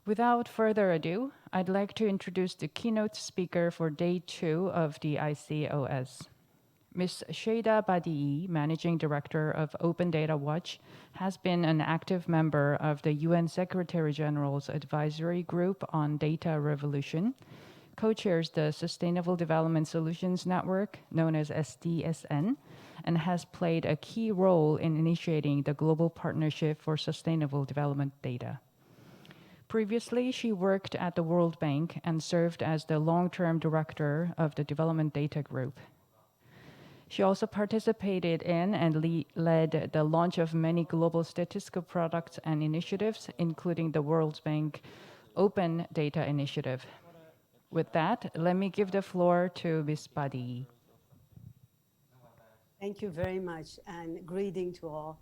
Without further ado, I'd like to introduce the keynote speaker for day 2 of the ICOS. Ms. Shada Badii, Managing Director of Open Data Watch, has been an active member of the UN Secretary General's Advisory Group on Data Revolution, co-chairs the Sustainable Development Solutions Network, known as SDSN, and has played a key role in initiating the Global Partnership for Sustainable Development Data. Previously, she worked at the World Bank and served as the long-term director of the Development Data Group. She also participated in and led the launch of many global statistical products and initiatives, including the World Bank Open Data Initiative. With that, let me give the floor to Ms. Badii. Thank you very much, and greeting to all.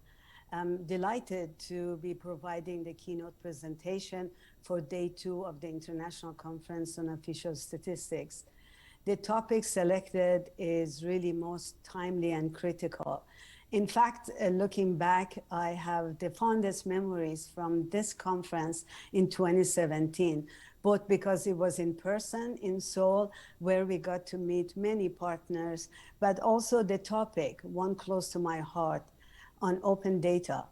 I'm delighted to be providing the keynote presentation for day 2 of the International Conference on Official Statistics. The topic selected is really most timely and critical. In fact, looking back, I have the fondest memories from this conference in 2017, both because it was in person in Seoul, where we got to meet many partners, but also the topic, one close to my heart, on open data.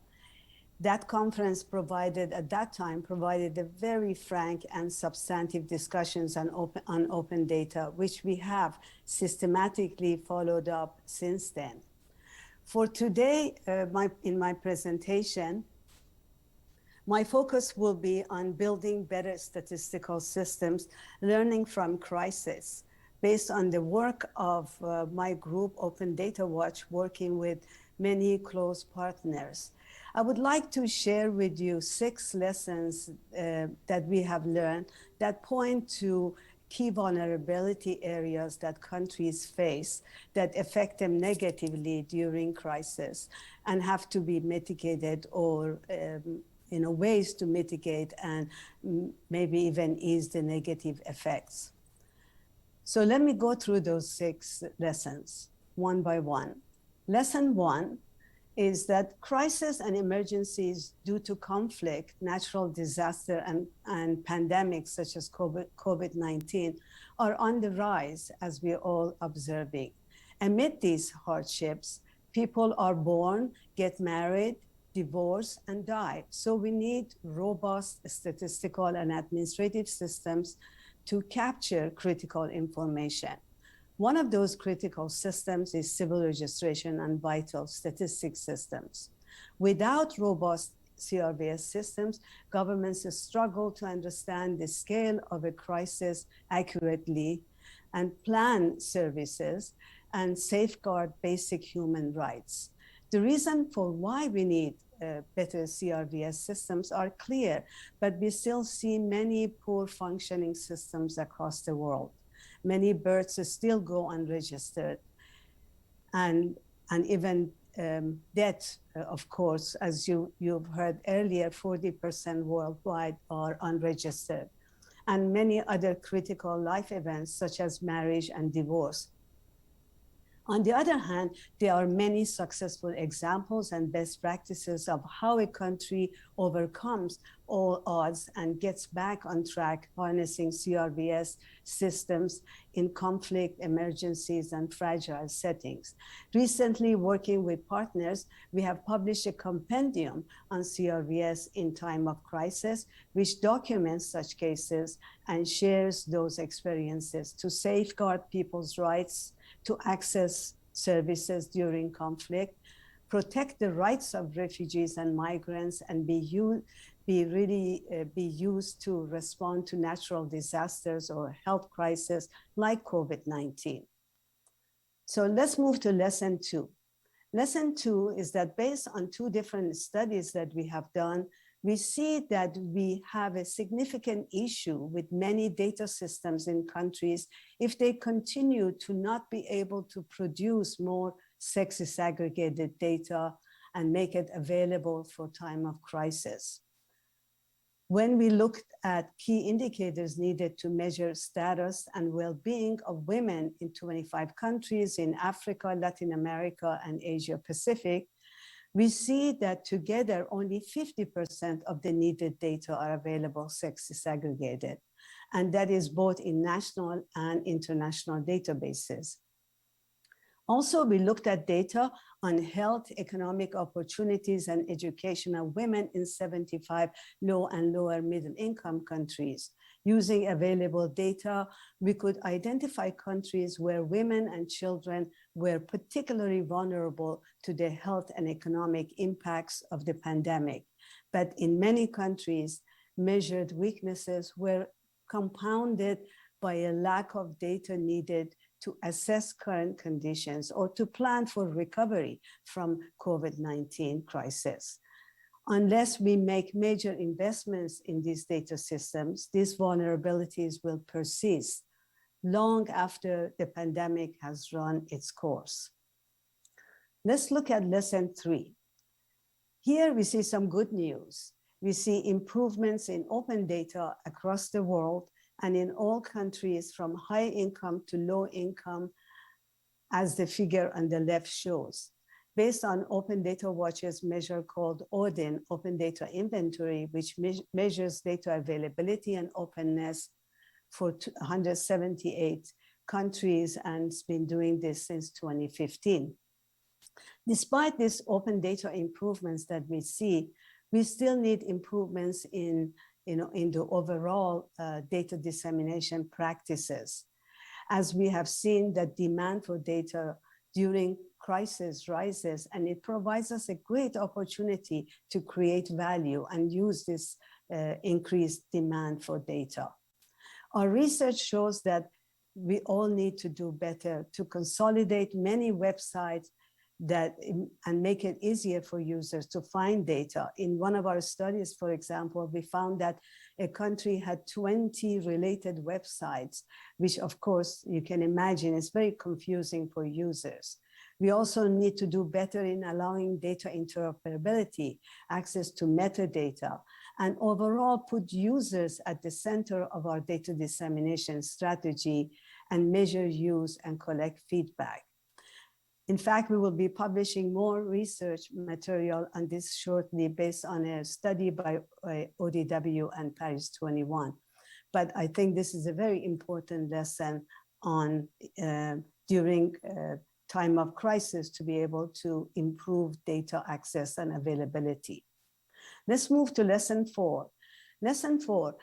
That conference at that time provided a very frank and substantive discussions on open data, which we have systematically followed up since then. For today, in my presentation, my focus will be on building better statistical systems, learning from crisis, based on the work of my group, Open Data Watch, working with many close partners. I would like to share with you 6 lessons that we have learned that point to key vulnerability areas that countries face that affect them negatively during crisis and have to be mitigated or ways to mitigate and maybe even ease the negative effects. So let me go through those 6 lessons one by one. Lesson 1 is that crisis and emergencies due to conflict, natural disaster, and pandemics such as COVID-19 are on the rise, as we're all observing. Amid these hardships, people are born, get married, divorce, and die. So we need robust statistical and administrative systems to capture critical information. One of those critical systems is civil registration and vital statistics systems. Without robust CRVS systems, governments struggle to understand the scale of a crisis accurately and plan services and safeguard basic human rights. The reason for why we need better CRVS systems are clear, but we still see many poor functioning systems across the world. Many births still go unregistered, and even death, of course, as you've heard earlier, 40% worldwide are unregistered, and many other critical life events such as marriage and divorce. On the other hand, there are many successful examples and best practices of how a country overcomes all odds and gets back on track harnessing CRVS systems in conflict, emergencies, and fragile settings. Recently, working with partners, we have published a compendium on CRVS in time of crisis, which documents such cases and shares those experiences to safeguard people's rights to access services during conflict, protect the rights of refugees and migrants, and be used to respond to natural disasters or health crises like COVID-19. So let's move to lesson 2. Lesson 2 is that based on 2 different studies that we have done, we see that we have a significant issue with many data systems in countries if they continue to not be able to produce more sex-disaggregated data and make it available for time of crisis. When we looked at key indicators needed to measure status and well-being of women in 25 countries in Africa, Latin America, and Asia Pacific, we see that together only 50% of the needed data are available sex segregated, and that is both in national and international databases. Also, we looked at data on health, economic opportunities, and education of women in 75 low and lower middle income countries. Using available data, we could identify countries where women and children were particularly vulnerable to the health and economic impacts of the pandemic. But in many countries, measured weaknesses were compounded by a lack of data needed to assess current conditions or to plan for recovery from COVID-19 crisis. Unless we make major investments in these data systems, these vulnerabilities will persist long after the pandemic has run its course. Let's look at lesson 3. Here we see some good news. We see improvements in open data across the world and in all countries from high income to low income, as the figure on the left shows. Based on Open Data Watch's measure called ODIN, Open Data Inventory, which measures data availability and openness for 178 countries, and it's been doing this since 2015. Despite these open data improvements that we see, we still need improvements in the overall data dissemination practices. As we have seen, that demand for data during crisis rises, and it provides us a great opportunity to create value and use this increased demand for data. Our research shows that we all need to do better to consolidate many websites and make it easier for users to find data. In one of our studies, for example, we found that a country had 20 related websites, which of course you can imagine is very confusing for users. We also need to do better in allowing data interoperability, access to metadata, and overall put users at the center of our data dissemination strategy and measure use and collect feedback. In fact, we will be publishing more research material on this shortly based on a study by ODW and Paris 21. But I think this is a very important lesson on during time of crisis to be able to improve data access and availability. Let's move to lesson 4. Lesson 4.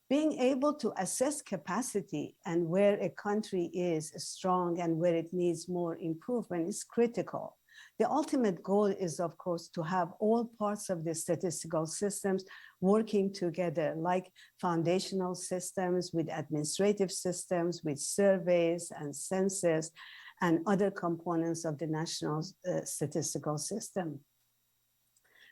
Being able to assess capacity and where a country is strong and where it needs more improvement is critical. The ultimate goal is, of course, to have all parts of the statistical systems working together, like foundational systems with administrative systems, with surveys and census, and other components of the national statistical system.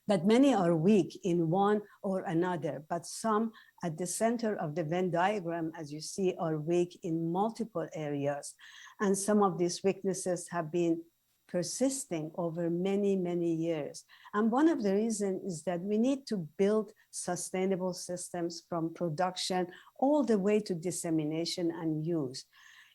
But many are weak in one or another, but some at the center of the Venn diagram, as you see, are weak in multiple areas. And some of these weaknesses have been persisting over many, many years. And one of the reasons is that we need to build sustainable systems from production all the way to dissemination and use.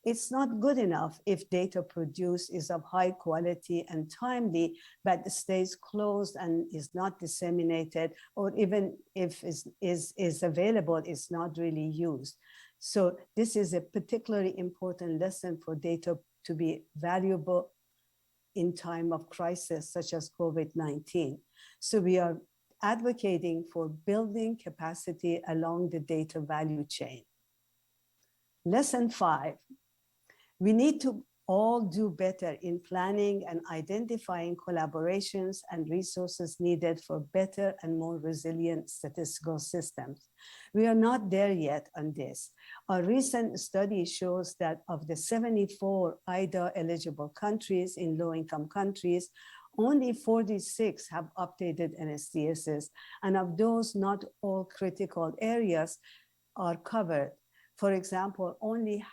It's not good enough if data produced is of high quality and timely, but stays closed and is not disseminated, or even if is available, it's not really used. So this is a particularly important lesson for data to be valuable in time of crisis, such as COVID-19. So we are advocating for building capacity along the data value chain. Lesson 5. We need to all do better in planning and identifying collaborations and resources needed for better and more resilient statistical systems. We are not there yet on this. Our recent study shows that of the 74 IDA eligible countries in low-income countries, only 46 have updated NSDSs, and of those, not all critical areas are covered. For example, only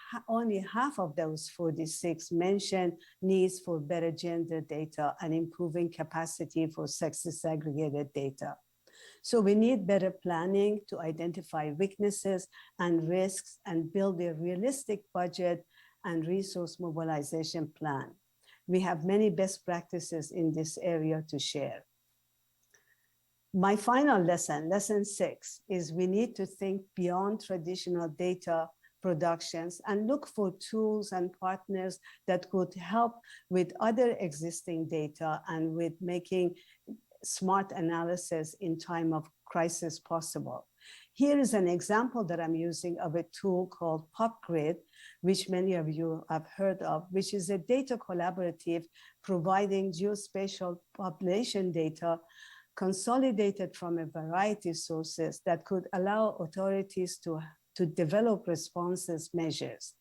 half of those 46 mention needs for better gender data and improving capacity for sex-segregated data. So we need better planning to identify weaknesses and risks and build a realistic budget and resource mobilization plan. We have many best practices in this area to share. My final lesson, lesson 6, is we need to think beyond traditional data productions and look for tools and partners that could help with other existing data and with making smart analysis in time of crisis possible. Here is an example that I'm using of a tool called PopGrid, which many of you have heard of, which is a data collaborative providing geospatial population data consolidated from a variety of sources that could allow authorities to develop responses measures.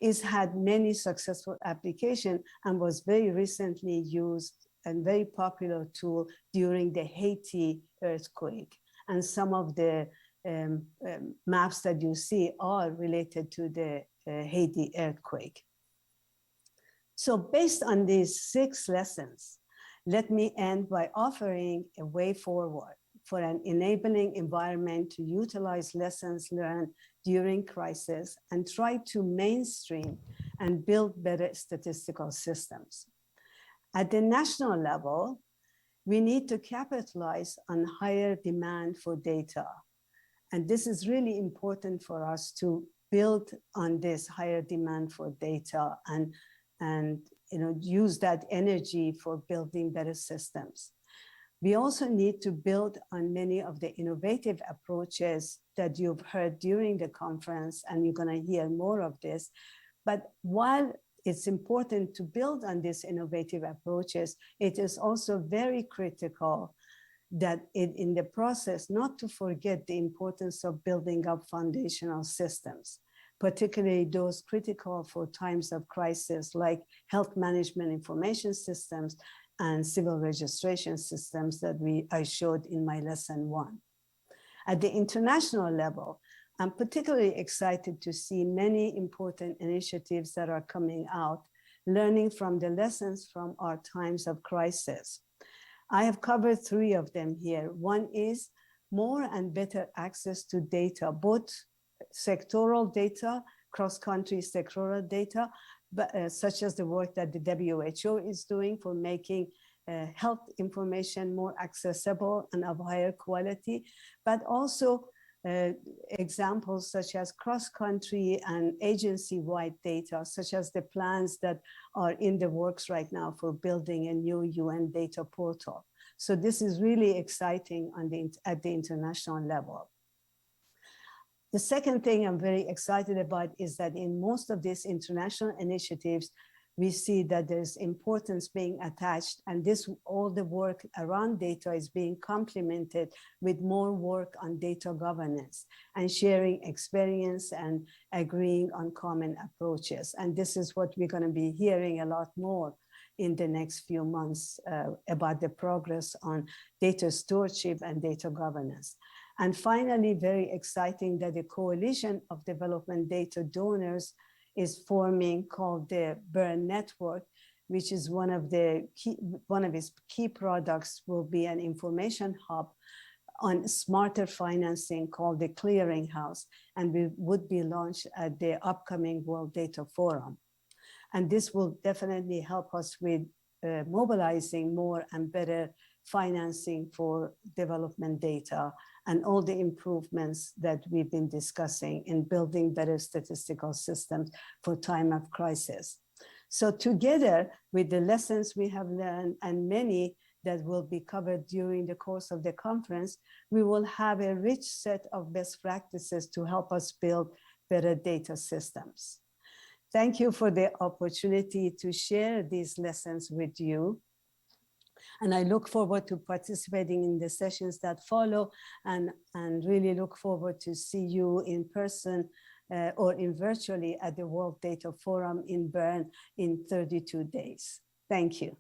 It's had many successful applications and was very recently used and very popular tool during the Haiti earthquake. And some of the maps that you see are related to the Haiti earthquake. So based on these 6 lessons, let me end by offering a way forward for an enabling environment to utilize lessons learned during crisis and try to mainstream and build better statistical systems. At the national level, we need to capitalize on higher demand for data. And this is really important for us to build on this higher demand for data and use that energy for building better systems. We also need to build on many of the innovative approaches that you've heard during the conference, and you're going to hear more of this. But while it's important to build on these innovative approaches, it is also very critical that in the process, not to forget the importance of building up foundational systems, particularly those critical for times of crisis, like health management information systems and civil registration systems that I showed in my lesson 1. At the international level, I'm particularly excited to see many important initiatives that are coming out, learning from the lessons from our times of crisis. I have covered 3 of them here. One is more and better access to data, both sectoral data, cross-country sectoral data, but, such as the work that the WHO is doing for making health information more accessible and of higher quality, but also examples such as cross-country and agency-wide data, such as the plans that are in the works right now for building a new UN data portal. So this is really exciting at the international level. The second thing I'm very excited about is that in most of these international initiatives, we see that there's importance being attached, and all the work around data is being complemented with more work on data governance and sharing experience and agreeing on common approaches. And this is what we're going to be hearing a lot more in the next few months about the progress on data stewardship and data governance. And finally, very exciting that the Coalition of Development Data Donors is forming, called the BERN Network, which is one of its key products will be an information hub on smarter financing called the Clearinghouse, and would be launched at the upcoming World Data Forum. And this will definitely help us with mobilizing more and better financing for development data and all the improvements that we've been discussing in building better statistical systems for time of crisis. So together with the lessons we have learned and many that will be covered during the course of the conference, we will have a rich set of best practices to help us build better data systems. Thank you for the opportunity to share these lessons with you. And I look forward to participating in the sessions that follow, and really look forward to see you in person or in virtually at the World Data Forum in Bern in 32 days. Thank you.